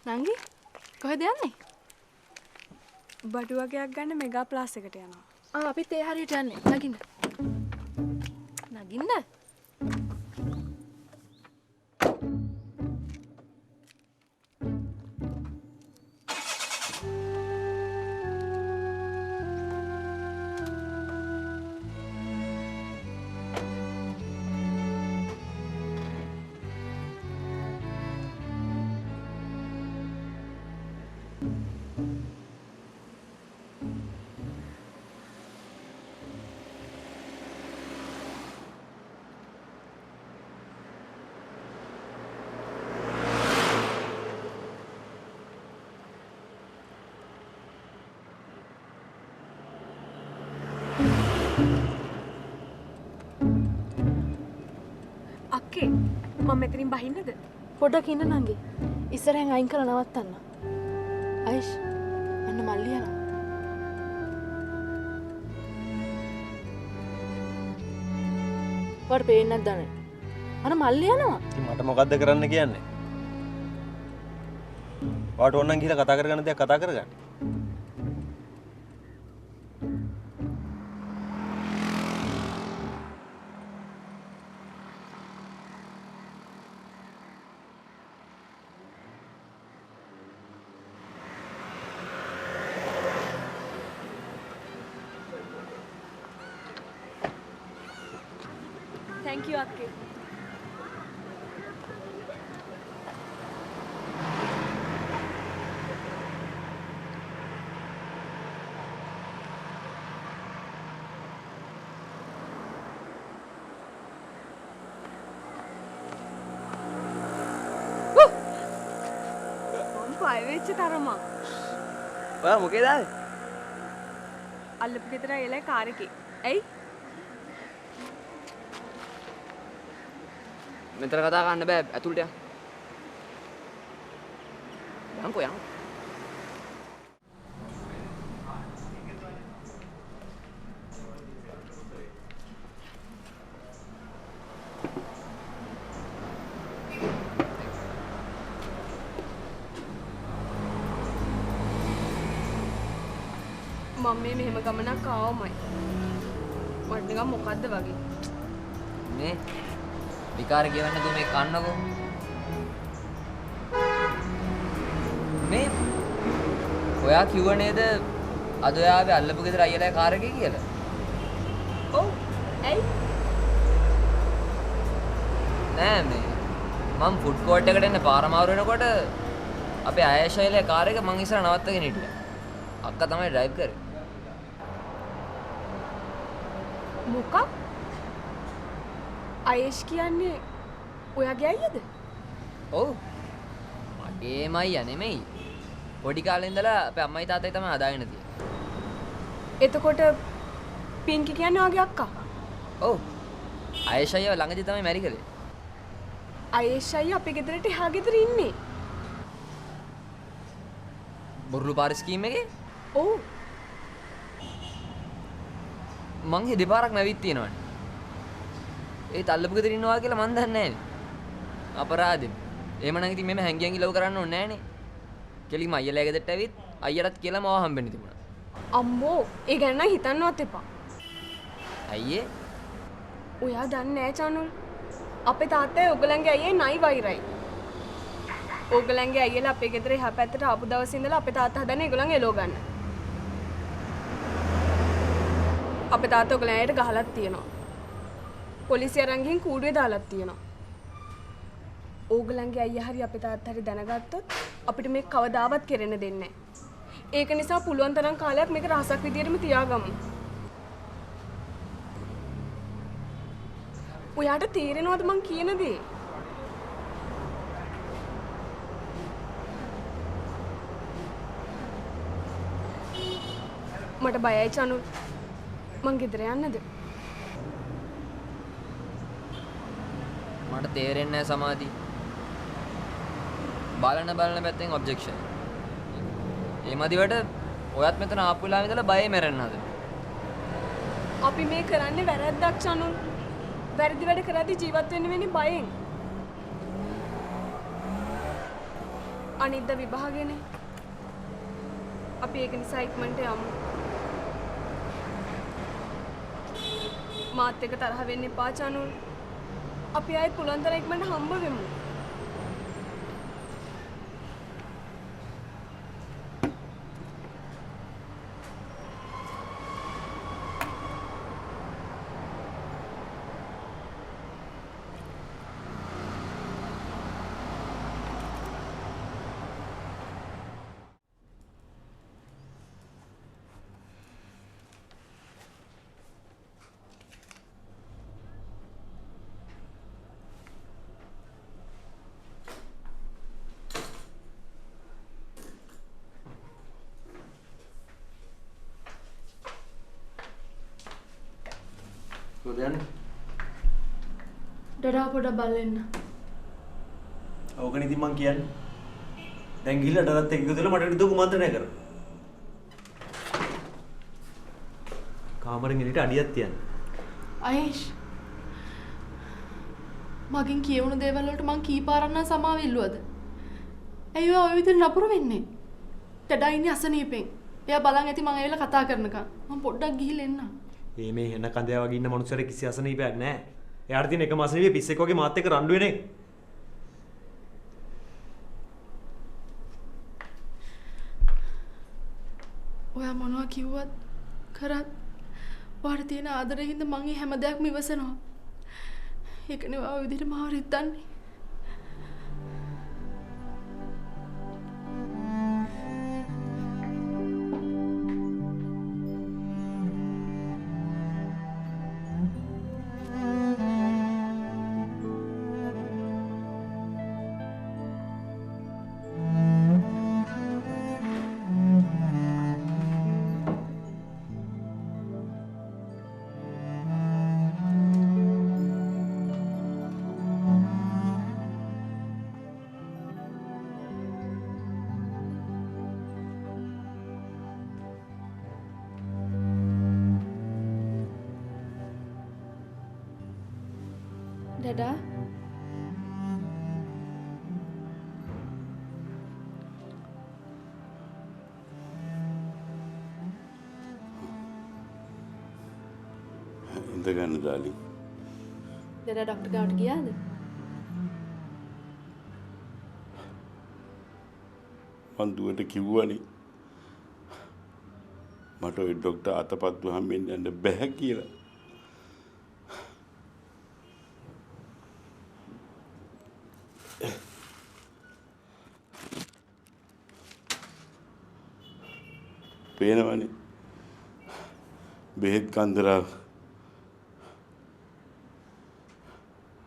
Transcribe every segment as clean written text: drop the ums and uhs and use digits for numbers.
නංගි කොහෙද යන්නේ? බඩු වගේක් ගන්න මෙගා ප්ලාස් එකට යනවා. අපිත් ඒ හරියට යන්නේ. නගින්න. නගින්න. අක්කේ මම මෙතනින් බහින්නද? පොඩක් ඉන්න නංගි. ඉස්සරහෙන් අයින් කරලා නවත්තන්න. අයිෂ් අන්න මල්ලි යනවා. වට පේන්නේ නැද්ද අනේ? අර මල්ලි යනවා. ඉතින් මට මොකද්ද කරන්න කියන්නේ? වාට ඕනනම් ගිහලා කතා කරගන්න දෙයක් කතා කරගන්න. Thank you අක්කේ. මම පය වෙච්ච තරමක්. ඔයා මොකේද ආවේ? අල්ලපු ගෙදර එලා කාර් එකේ. ඇයි? මෙතන කතා කරන්න බෑ ඇතුළට යන්න. යන්කෝ යන්න. මම මේ මෙහෙම ගමනක් ආවමයි. මට නිකන් මොකද්ද වගේ. මේ විකාර කියවන්න දු මේ කන්නකෝ. මේ ඔයා කිව්ව නේද අද ඔයාගේ අල්ලපු ගෙදර අයියලා කාර් එකේ කියලා? ඔව්. ඇයි? නෑ මේ මම ෆුඩ් කෝට් එකට එන්න පාර මාරු වෙනකොට අපේ ආයශයිලේ කාර් එක මං ඉස්සර නවත්තගෙන හිටියා. අක්කා තමයි ඩ්‍රයිව් කරේ. මොකක්? අයේෂ් කියන්නේ ඔයාගේ අයියද? ඔව්. මගේම අයියා නෙමෙයි. පොඩි කාලේ ඉඳලා අපේ අම්මයි තාත්තයි තමයි හදාගෙන තියෙන්නේ. එතකොට පින්කි කියන්නේ ඔයාගේ අක්කා? ඔව්. ආයේෂ් අයියා ළඟදී තමයි මැරි කළේ. අයේෂ් අයියා අපේ ගෙදරට එහා ගෙදර ඉන්නේ. බොරුළු පාර ස්කීම් එකේ? ඔව්. මං හි දෙපාරක් නැවිත් තියෙනවනේ. ඒ තල්ලපු ගෙදර ඉන්නවා කියලා මන් දන්නේ නැහනේ. අපරාධෙම. එහෙම නම් ඉතින් මෙහෙම හැංගියන් ගිලව කරන්න ඕනේ නැහනේ. කෙලිම අයියලා ගෙදරට ඇවිත් අයියටත් කියලා මාව හම්බෙන්න තිබුණා. අම්මෝ ඒ ගැන නම් හිතන්නවත් එපා. අයියේ ඔයා දන්නේ නැහැ චානුල්. අපේ තාත්තයි ඔයගලන්ගේ අයියේ නයි වෛරයි. ඔයගලන්ගේ අයියලා අපේ ගෙදර එහා පැත්තට ආපු දවසේ ඉඳලා අපේ තාත්තා හදන්නේ ඒගොල්ලන් එලෝ ගන්න. අපේ තාත්තා ඔයගලන් ඇයට ගහලත් තියෙනවා. පොලිසිය අරන් ගිහින් කූඩුවේ දාලත් තියෙනවා. ඕගලන්ගේ අයියා හරි අපේ තාත්තා හරි දැනගත්තොත් අපිට මේක කවදාවත් කෙරෙන්න දෙන්නේ නැහැ. ඒක නිසා පුළුවන් තරම් කාලයක් මේක රහසක් විදියටම තියාගමු. ඔයාට තේරෙනවද මං කියන දේ? මට බයයි චනුල්. මං ගෙදර යන්නද? මට තේරෙන්නේ නැහැ සමාධි. බලන පැත්තෙන් ඔබ්ජෙක්ෂන්. ඒ මදිවට ඔයත් මෙතන ආපු වෙලාවෙ ඉඳලා බයේ මැරෙන්න හදන. අපි මේ කරන්නේ වැරද්දක් චනුල්. වැරදි වැඩ කරද්දි ජීවත් වෙන්න වෙන්නේ බයෙන්. අනිද්දා විභාගෙනේ. අපි ඒක නිසා ඉක්මනට යමු. මාත් එක්ක තරහ වෙන්න එපා චනුල්. අපි ආයෙත් පුළුවන් තරම් ඉක්මනට හම්බ වෙමු. කොහෙද යන්නේ? ඩඩා පොඩ බලන්න. ඕකනේ ඉතින් මං කියන්නේ. දැන් ගිහිල්ලා ඩරත් එක්ක ඉඳලා මට විදුක කුමන්ත්‍රණය කර. කාමරෙන් එළියට අඩියක් තියන්න. අයිෂ් මගෙන් කියවුණු දේවල් වලට මං කී පාරක් නම් සමාව ඉල්ලුවද? ඇයි ඔය විදිහට නපුර වෙන්නේ? ඩඩා ඉන්නේ අසනීපෙන්. එයා බලන් ඇති මං ඇවිල්ලා කතා කරනකම්. මං පොඩ්ඩක් ගිහිල්ලා එන්නම්. මේ හෙන කඳයා වගේ ඉන්න මනුස්සයෙක් කිසි අසනීපයක් නැහැ. එයාට තියෙන එකම අසනීපය පිස්සෙක් වගේ මාත් එක්ක රණ්ඩු වෙන එක. ඔයා මොනවා කිව්වත් කරත් ඔයාට තියෙන ආදරයෙන් මං මේ හැම දෙයක්ම ඉවසනවා. ඒකනේ ඔයා විදිහට මාව රිද්දන්නේ. ඩඩා ඉඳ ගන්න ඩාලින්. ඩඩා ડોක්ටර් ගාවට ගියාද? මං දුවට කිව්වනේ මට ওই ડોක්ටර් අතපත් වහමින් යන්න බෑ කියලා. පේනවනේ බෙහෙත් කන්දරා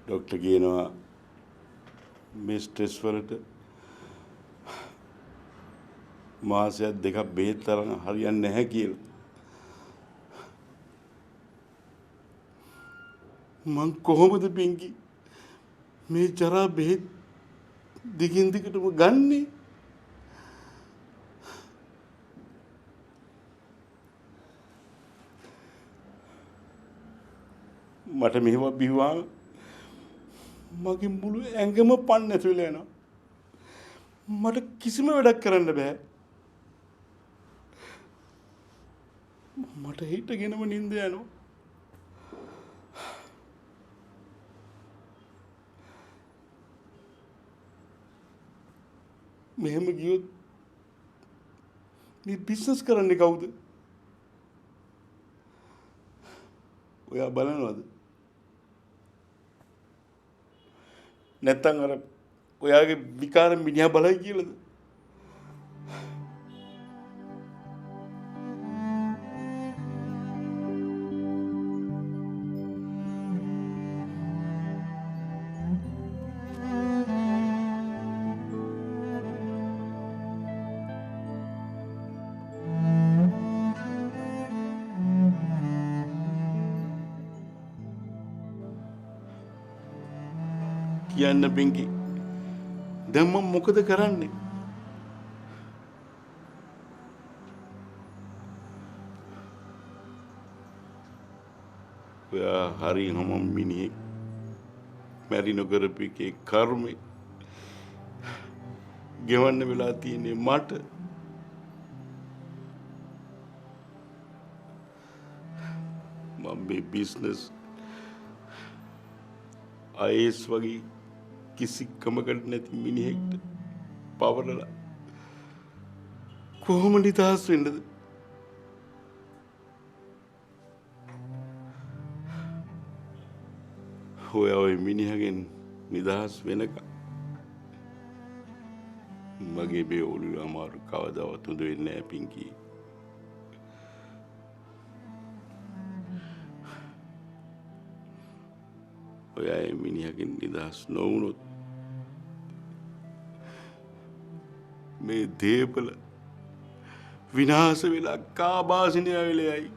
ડોක්ටර් කියනවා මේ ස්ට්‍රෙස් වලට මාසයක් දෙකක් බෙහෙත් තරම් හරියන්නේ නැහැ කියලා. මං කොහොමද පින්කි මේ ජරා බෙහෙත් දිගින් දිගටම ගන්නේ? මට මෙහෙම බිව්වාම මගේ මුළු ඇඟම පන් නැති වෙලා යනවා. මට කිසිම වැඩක් කරන්න බෑ. මට හිටගෙනම නිින්ද යනවා. මෙහෙම ගියොත් මේ බිස්නස් කරන්නේ කවුද? ඔයා බලනවද? නැත්තම් අර ඔයාගේ විකාර මිනිහා බලයි කියලාද? කියන්න පින්කි දැන් මම මොකද කරන්නේ? ඔයා හරි හම මිනිහෙක්. මැරි නොකරපු එකේ කර්මේ ගෙවන්න වෙලා තියෙන්නේ මට. මම මේ බිස්නස් අයිස් වගේ කිසි කමකට නැති මිනිහෙක්ට පවරලා කොහොම නිදහස් වෙන්නද? ඔය මිනිහගෙන් නිදහස් වෙනකම් මගේ මේ ඔළුවේ අමාරු කවදාවත් හොඳ වෙන්නේ නැහැ පිංකි. ඔය මිනිහගෙන් නිදහස් නොවුනොත් මේ දේපල විනාශ වෙලා කාබාසිනය වෙලා යයි.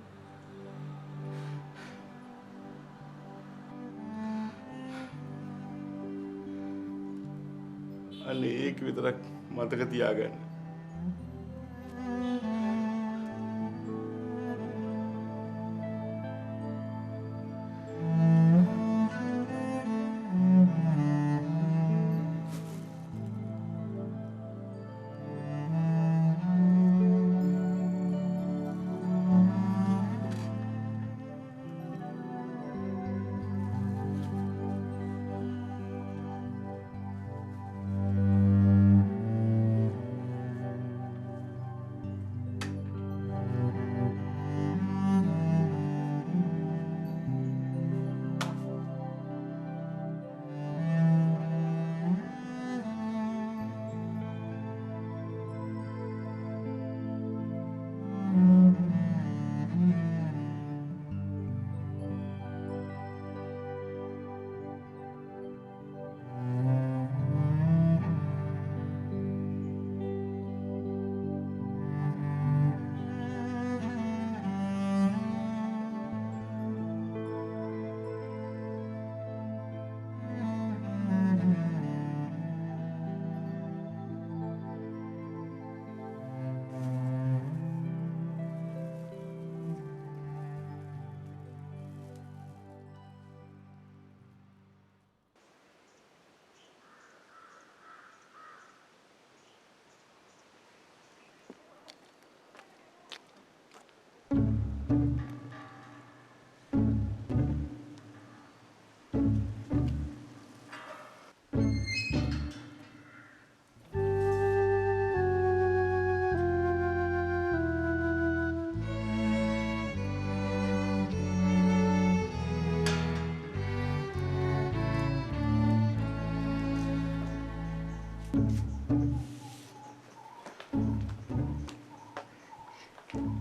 අනේ ඒක විතරක් මතක තියාගන්න.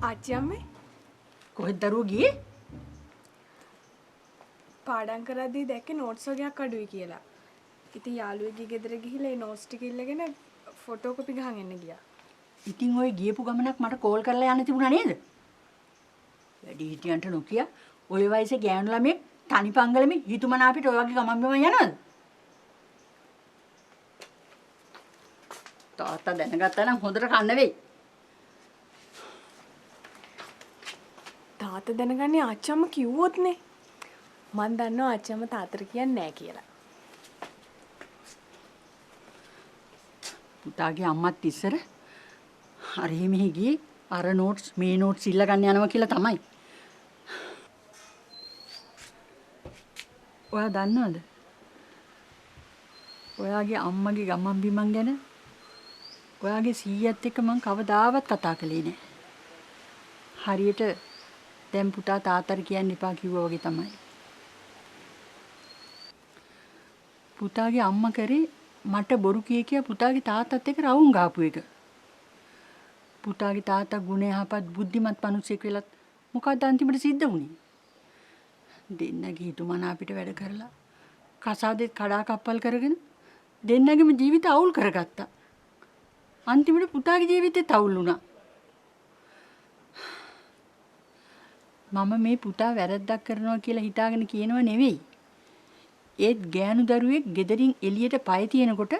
ආච්චි අම්මේ කොහෙද දරුවෝ ගියේ? පාඩම් කරද්දී දැක්කේ නෝට්ස් වගේක් අඩුයි කියලා. ඉතින් යාළුවෙක්ගේ ගෙදර ගිහිල්ලා ඒ නෝට්ස් ටික ඉල්ලගෙන ෆොටෝ කොපි ගහන් එන්න ගියා. ඉතින් ඔය ගියපු ගමනක් මට කෝල් කරලා යන්න තිබුණා නේද? වැඩි හිටියන්ට නොකිය ඔය වයසේ ගෑනු ළමෙක් තනි පංගලෙමි හිතුමනාපිට ඔය වගේ ගමන් බිමන් යනවද? තාත්තා දැනගත්තා නම් හොඳට කන්න වෙයි. තාත්තා දැනගන්නේ ආච්චි අම්ම කිව්වොත් නේ. මන් දන්නවා ආච්චි අම්ම තාත්තට කියන්නේ නැහැ කියලා. පුතාගේ අම්මත් ඉස්සර අර මෙහි ගියේ අර නෝට්ස් මේ නෝට්ස් ඉල්ල ගන්න යනවා කියලා තමයි. ඔයා දන්නවද? ඔයාගේ අම්මගේ ගමන් බිමන් ගැන ඔයාගේ සීයත් එක්ක මං කවදාවත් කතා කළේ නෑ. හරියට දැන් පුතා තාත්තට කියන්න එපා කිව්වා වගේ තමයි. පුතාගේ අම්මා කරේ මට බොරු කිය පුතාගේ තාත්තත් එක්ක රවුම් ගාපු එක. පුතාගේ තාත්තා ගුණ යහපත් බුද්ධිමත් මිනිසෙක් වෙලත් මොකක්ද අන්තිමට සිද්ධ වුනේ? දෙන්නගේ හිතුමනා අපිට වැඩ කරලා කසාදෙත් කඩා කප්පල් කරගෙන දෙන්නගේම ජීවිත අවුල් කරගත්තා. අන්තිමට පුතාගේ ජීවිතේත් අවුල් වුණා. මම මේ පුතා වැරද්දක් කරනවා කියලා හිතාගෙන කියනව නෙවෙයි. ඒත් ගෑනු දරුවෙක් ගෙදරින් එළියට පය තියනකොට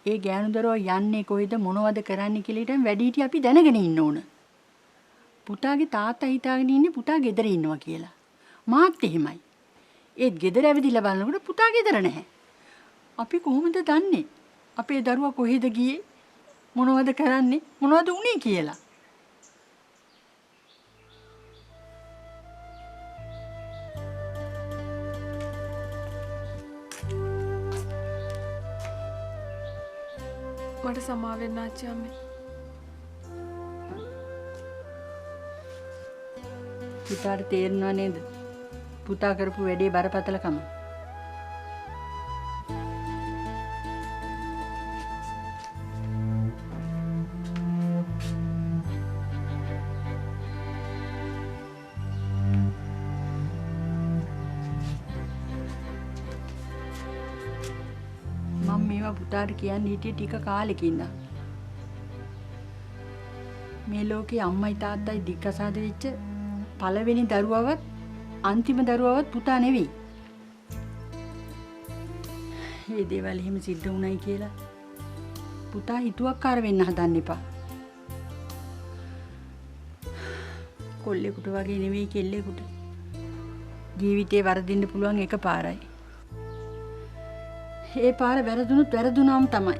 ඒ ගෑනු දරුවා යන්නේ කොහෙද මොනවද කරන්නේ කියලා ඊටම වැඩිහිටි අපි දැනගෙන ඉන්න ඕන. පුතාගේ තාත්තා හිතාගෙන ඉන්නේ පුතා ගෙදර ඉන්නවා කියලා. මාත් එහෙමයි. ඒත් ගෙදර ඇවිදලා බලනකොට පුතා ගෙදර නැහැ. අපි කොහොමද දන්නේ? අපේ දරුවා කොහෙද ගියේ? මොනවද කරන්නේ මොනවද උනේ කියලා. මට සමා වෙන්න ආච්චි අම්මේ. පුතාට තේරෙනව නේද? පුතා කරපු වැඩේ බරපතලකම. මම මේවා පුතාට කියන්න හිටියේ ටික කාලෙකින් ඉඳන්. මේ ලෝකේ අම්මයි තාත්තයි දික්කසාද වෙච්ච පළවෙනි දරුවවත් අන්තිම දරුවවත් පුතා නෙවෙයි. මේ දේවල් එහෙම සිද්ධ වුණයි කියලා පුතා හිතුවක්කාර වෙන්න හදන්න එපා. කොල්ලෙකුට වගේ නෙවෙයි කෙල්ලෙකුට. ජීවිතේ වරදින්න පුළුවන් එකපාරයි. ඒ පාර වැරදුනොත් වැරදුනාම තමයි.